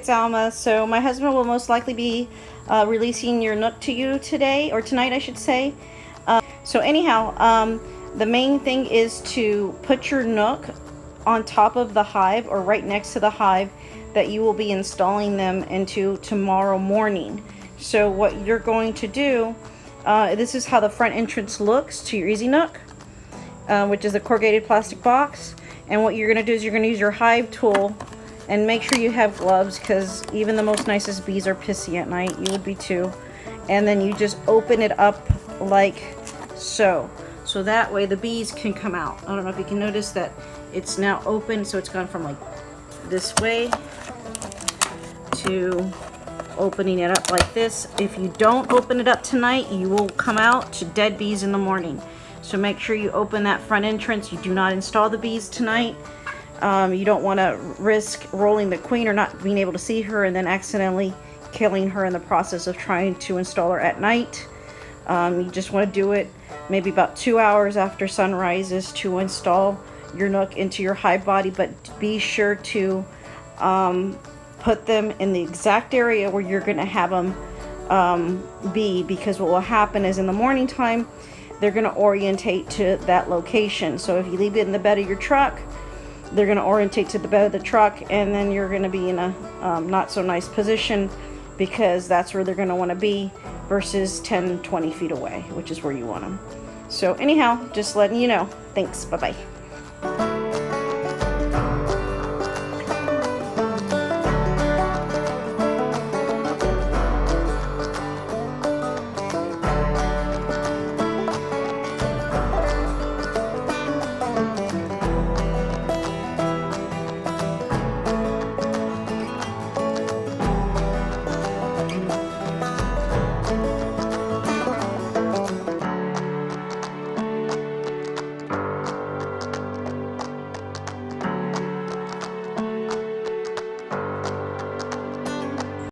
it's Alma. So my husband will most likely be releasing your NUC to you today, or tonight I should say. So anyhow, the main thing is to put your NUC on top of the hive or right next to the hive that you will be installing them into tomorrow morning. So what you're going to do, this is how the front entrance looks to your Easy NUC, which is a corrugated plastic box. And what you're going to do is you're going to use your hive tool, and make sure you have gloves, because even the most nicest bees are pissy at night. You would be too. And then you just open it up like so. So that way the bees can come out. I don't know if you can notice that it's now open. So it's gone from like this way to opening it up like this. If you don't open it up tonight, you will come out to dead bees in the morning. So make sure you open that front entrance. You do not install the bees tonight. You don't want to risk rolling the queen or not being able to see her and then accidentally killing her in the process of trying to install her at night. You just want to do it maybe about 2 hours after sun rises to install your NUC into your hive body, but be sure to put them in the exact area where you're going to have them be, because what will happen is in the morning time they're going to orientate to that location. So if you leave it in the bed of your truck, they're going to orientate to the bed of the truck, and then you're going to be in a not so nice position, because that's where they're going to want to be versus 10-20 feet away, which is where you want them. So anyhow, just letting you know. Thanks. Bye-bye.